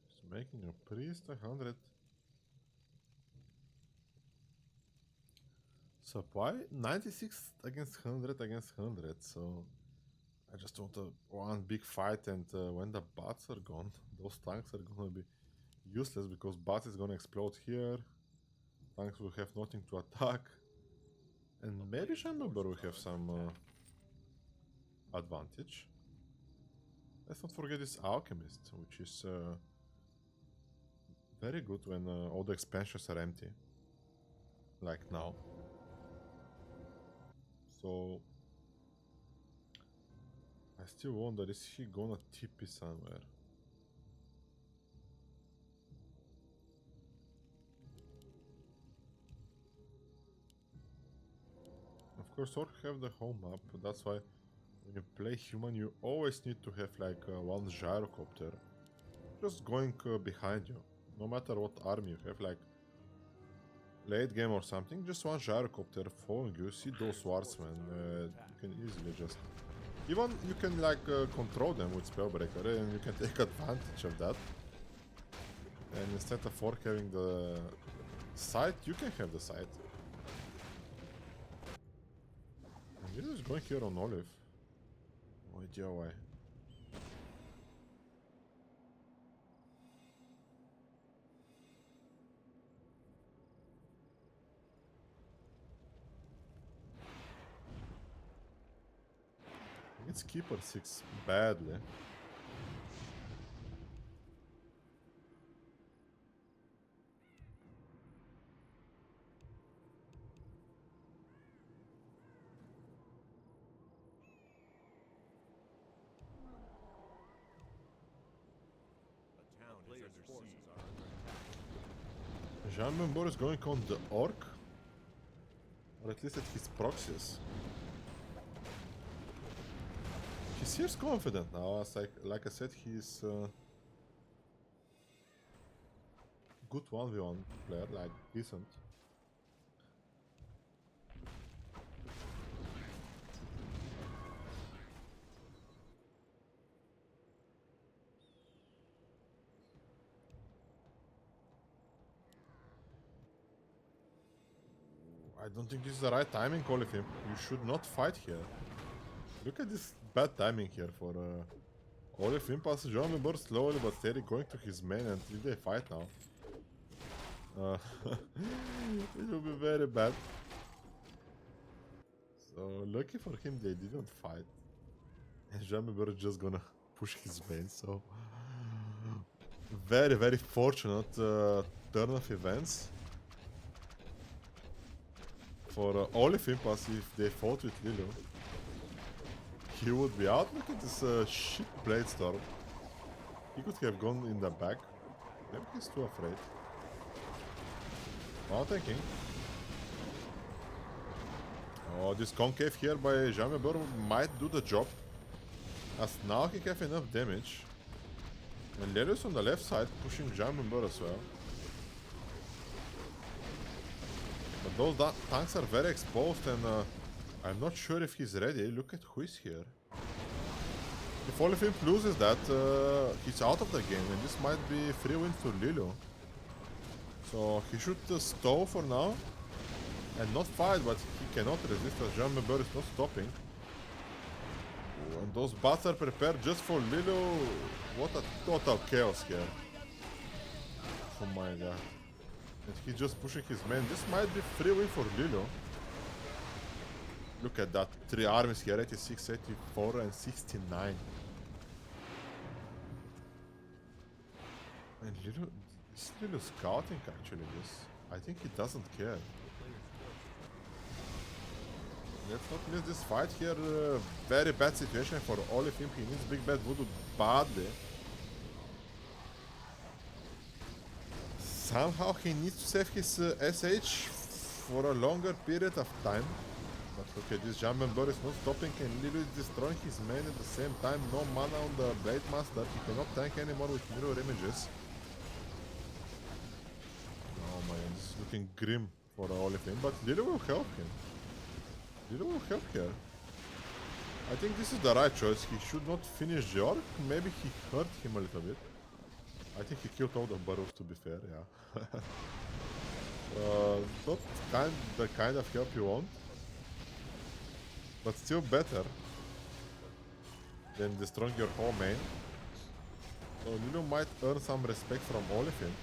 He's making a priest 100 supply, 96 against 100 against 100, so I just want one big fight, and when the bots are gone, those tanks are gonna be useless because bots is gonna explode here, tanks will have nothing to attack, and maybe Shamember will have some advantage. Let's not forget this Alchemist, which is very good when all the expansions are empty, like now. So I still wonder, is he gonna TP somewhere? course, orc have the home map. That's why when you play human, you always need to have like one gyrocopter just going behind you. No matter what army you have, like late game or something, just one gyrocopter following you. See those swordsmen, you can easily just... Even you can like control them with Spellbreaker and you can take advantage of that. And instead of orc having the sight, you can have the sight. And you're just going here on Olive. No idea why. It's Keeper 6 badly. A town player's forces are under attack. Jean Membor is going on the orc, or at least at his proxies. He seems confident now, as like I said, he's good 1v1 player, like decent. I don't think this is the right timing, OliveImp. You should not fight here. Look at this bad timing here for OliveImp as Jean Membor slowly but steady going to his main, and if they fight now, it will be very bad. So lucky for him they didn't fight. And Jean Membor is just gonna push his main, so very, very fortunate turn of events for OliveImp, as if they fought with Lilu, he would be out. Look at this shit Blade Storm. He could have gone in the back. Maybe he's too afraid. Now taking. Oh, this concave here by Jean Membor might do the job, as now he have enough damage. And Lelius on the left side pushing Jean Membor as well. But those tanks are very exposed, and I'm not sure if he's ready. Look at who is here. If OliveImp loses that, he's out of the game, and this might be free win for Lilu. So he should stall for now and not fight, but he cannot resist as Jean Membor is not stopping. And those bots are prepared just for Lilu. What a total chaos here. Oh my god. And he's just pushing his man. This might be free win for Lilu. Look at that. 3 armies here, 86, 84 and 69. And Lilu, is Lilu scouting actually this? I think he doesn't care. Let's not miss this fight here. Very bad situation for OliveImp. He needs big bad voodoo badly. Somehow he needs to save his SH for a longer period of time. But look at this, Jean Membor is not stopping, and Lilu is destroying his main at the same time. No mana on the Blade Master. He cannot tank anymore with mirror images. Oh my god, this is looking grim for OliveImp, but Lilu will help him. Lilu will help here. I think this is the right choice. He should not finish the orc. Maybe he hurt him a little bit. I think he killed all the burrows, to be fair, yeah. Not the kind of help you want, but still better than destroying your whole main. So Lilu might earn some respect from OliveImp.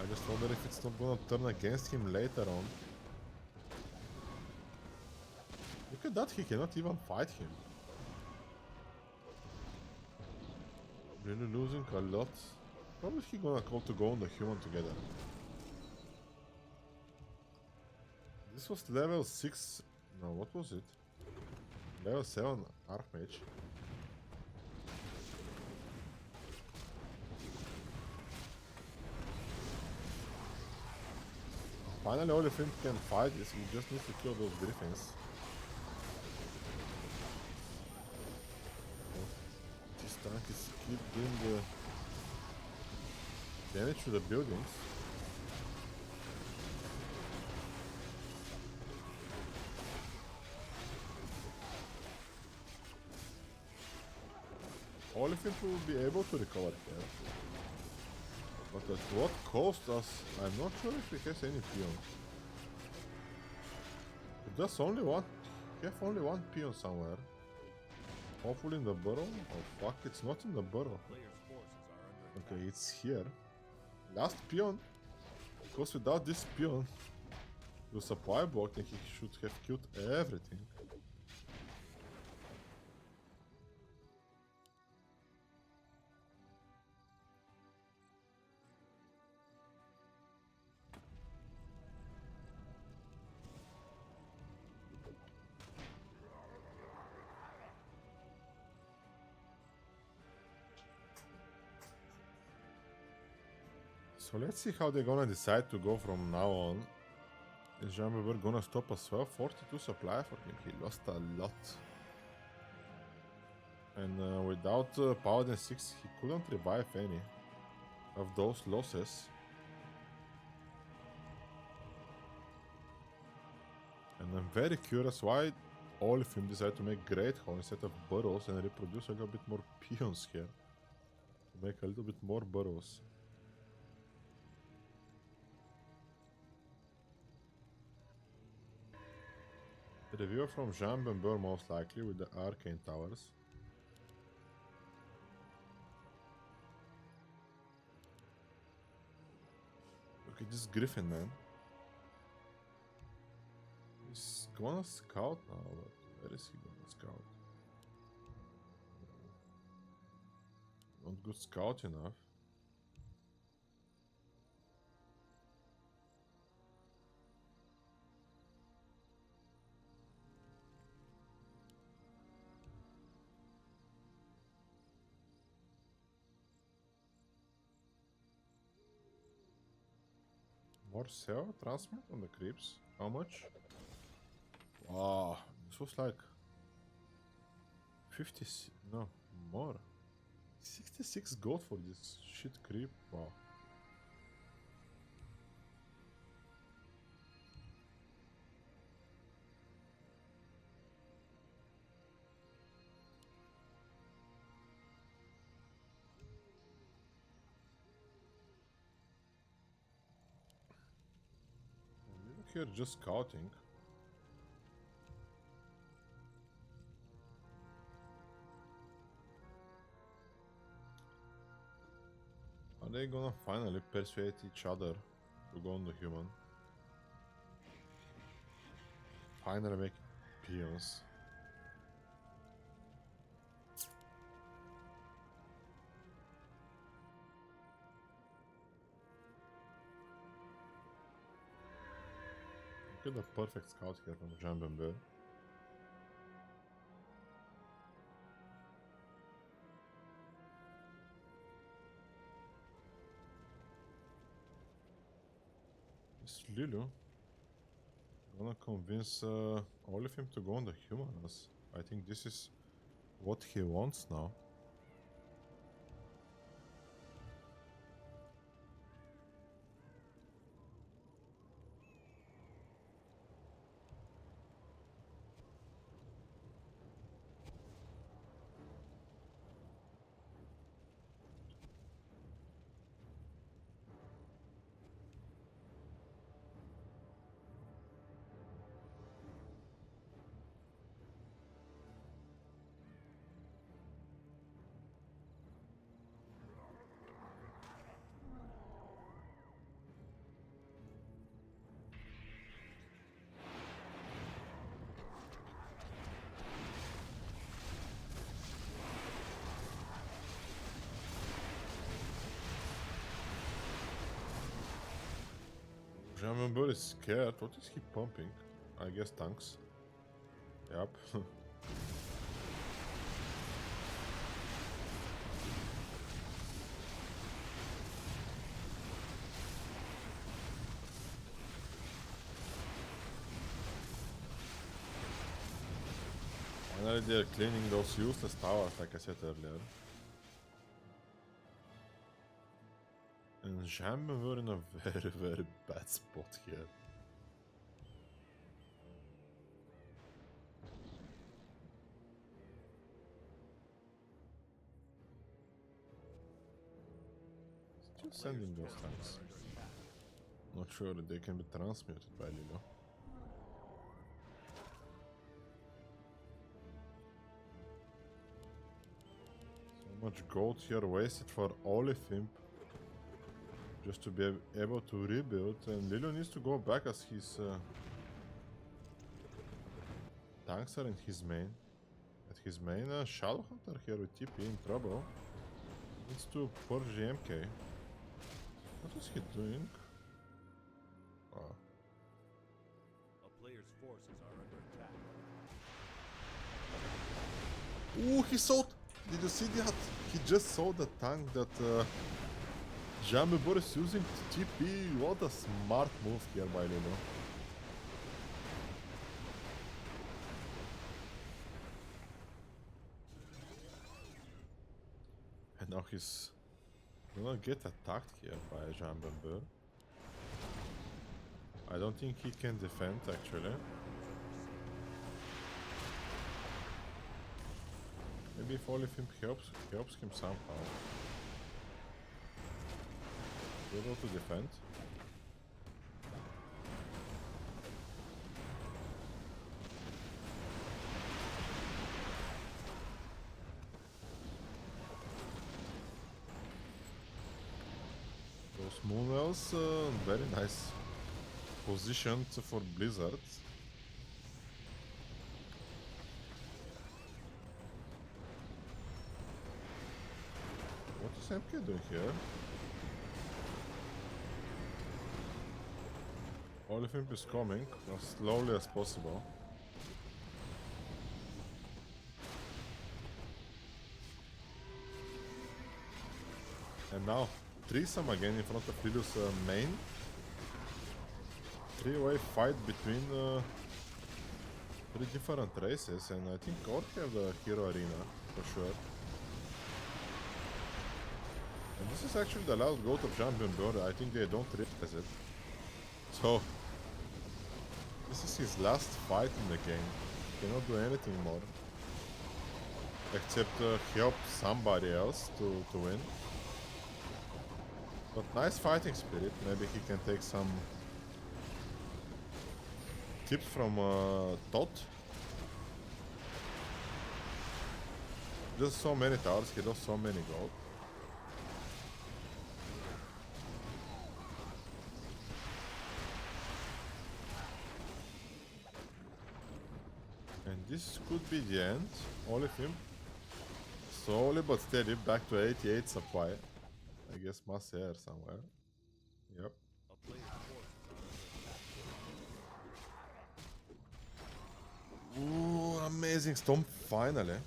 I just wonder if it's not gonna turn against him later on. Look at that, he cannot even fight him. Really losing a lot. Probably he gonna call to go on the human together. This was level 6. No, what was it? Level 7 Archmage. Finally, OliveImp can fight this. He just needs to kill those griffins. This tank is keep doing the damage to the buildings. OliveImp will be able to recover here. But at what cost us? I'm not sure if he has any peon. He does only one. He have only one peon somewhere. Hopefully in the burrow. Oh fuck, it's not in the burrow. Player's forces are under Okay, it's here. Last peon. Because without this peon, the supply block, and he should have killed everything. So let's see how they're gonna decide to go from now on. Is JBB gonna stop as well? 42 supply for him, he lost a lot. And without Paladin 6, he couldn't revive any of those losses. And I'm very curious why all of him decided to make Great Hall instead of burrows and reproduce a little bit more peons here. To make a little bit more burrows. Review from JBB most likely with the Arcane Towers. Look at this Griffin, man. He's gonna scout now, but where is he gonna scout? Not good scout enough. More cell transmit on the creeps. How much? Wow, this was like 50, no, more. 66 gold for this shit creep. Wow. Here just scouting. Are they gonna finally persuade each other to go on the human? Finally make peons. Look at the perfect scout here from JBB. Is Lulu gonna convince OliveImp to go on the humans? I think this is what he wants now. JBB is scared. What is he pumping? I guess tanks. Yep. Finally they're cleaning those useless towers like I said earlier. And Jamben were in a very, very bad spot here. Still sending those tanks. Not sure that they can be transmuted by Lilo. So much gold here wasted for OliveImp. Just to be able to rebuild, and Lilo needs to go back as his tanks are in his main. At his main, Shadow Hunter here with TP in trouble. Needs to purge GMK. What is he doing? Oh. A player's forces are under attack. Ooh, he sold! Did you see that? He just sold the tank that JBB is using to TP. What a smart move here by Lilo. And now he's gonna get attacked here by JBB. I don't think he can defend actually. Maybe if OliveImp helps him somehow. Be able to defend. Those moonwells, very nice positioned for Blizzard. What is MK doing here? OliveImp is coming as slowly as possible. And now, threesome again in front of Lilu's main. Three-way fight between three different races, and I think all have the hero arena for sure. And this is actually the last goat of JBB. I think they don't realize it. So, this is his last fight in the game. He cannot do anything more. Except help somebody else to win. But nice fighting spirit. Maybe he can take some tips from Todd. Just so many towers, he lost so many gold. And this could be the end. OliveImp slowly but steady back to 88 supply. I guess must air somewhere. Yep. A player's forces are under attack. Ooh, amazing stomp finally.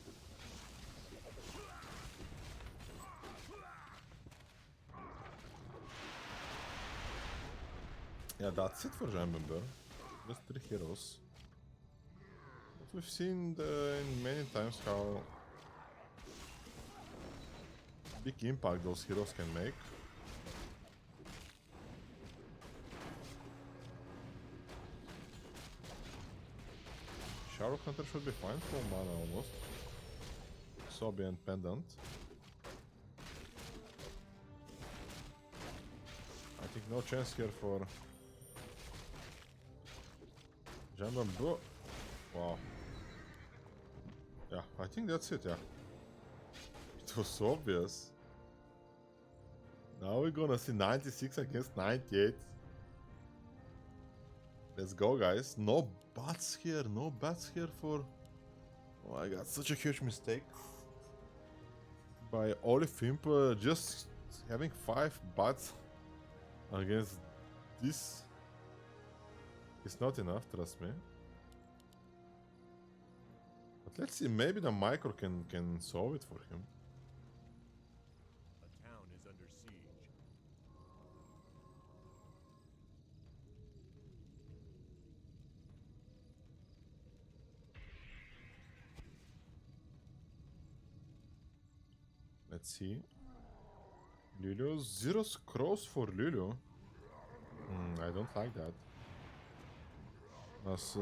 Yeah, that's it for JBB. Just 3 heroes. But we've seen in many times how big impact those heroes can make. Shadow Hunter should be fine for mana almost. Sobi and Pendant. I think no chance here for JBB. Wow. Yeah, I think that's it, yeah. It was so obvious. Now we're gonna see 96 against 98. Let's go, guys. No bats here, no bats here for... Oh my god, such a huge mistake by OliveImp. Just having 5 bats against this is not enough, trust me. But let's see, maybe the micro can solve it for him. A town is under siege. Let's see. Lulu, 0 scrolls for Lulu. I don't like that. As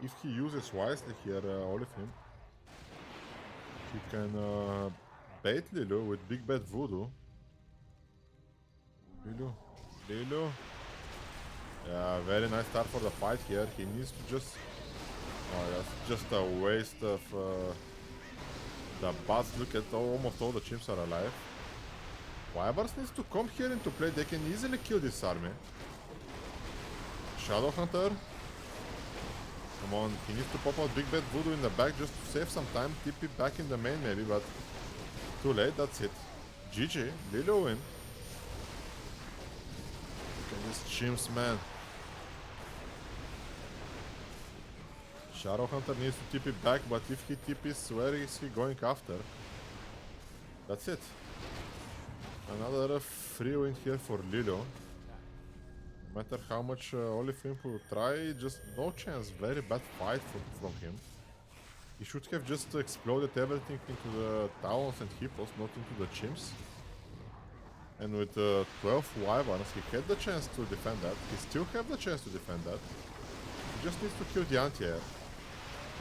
if he uses wisely here, OliveImp, he can bait Lulu with big bad voodoo. Lulu. Yeah, very nice start for the fight here. He needs to just... Oh, that's just a waste of the bats. Look at almost all the chimps are alive. Wyverns needs to come here into play. They can easily kill this army. Shadow Hunter. Come on, he needs to pop out Big Bad Voodoo in the back just to save some time. TP back in the main maybe, but too late, that's it. GG, Lilo win. Look at these chimps, man. Shadow Hunter needs to TP back, but if he TPs, where is he going after? That's it. Another free win here for Lilo. No matter how much OliveImp will try, just no chance. Very bad fight from him. He should have just exploded everything into the towns and hippos, not into the chimps. And with 12 wyverns, he had the chance to defend that. He still have the chance to defend that. He just needs to kill the anti-air.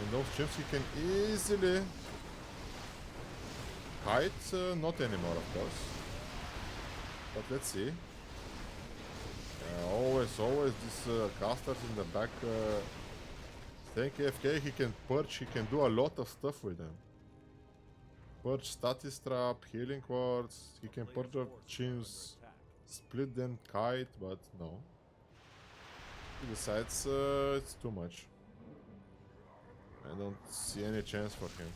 And those chimps he can easily kite. Not anymore, of course. But let's see. Always these casters in the back staying AFK. He can purge, he can do a lot of stuff with them. Purge status trap, healing wards, he can purge up chimps, split them, kite, but no. He decides it's too much. I don't see any chance for him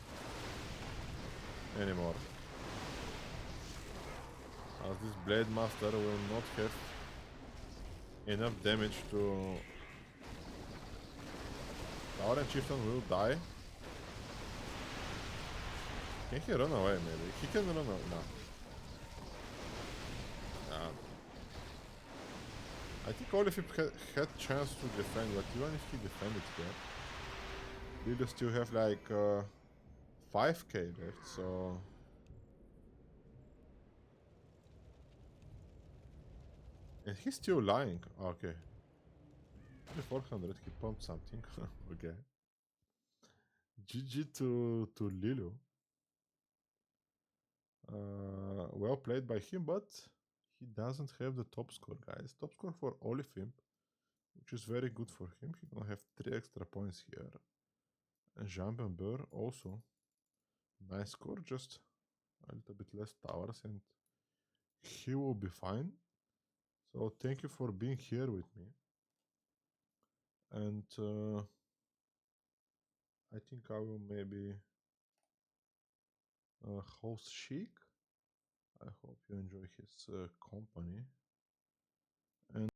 anymore. As this Blade Master will not have enough damage to... The Orange Chieftain will die. Can he run away maybe? He can run away. No. I think OliveImp had chance to defend, but even if he defended here, he'll still have like 5k left, so... And he's still lying. Okay. 400, he pumped something. Okay. GG to Lilo. Well played by him, but he doesn't have the top score, guys. Top score for OliveImp, which is very good for him. He's gonna have 3 extra points here. And Jean Bember also. Nice score, just a little bit less towers, and he will be fine. So thank you for being here with me. And I think I will maybe host Sheik. I hope you enjoy his company. And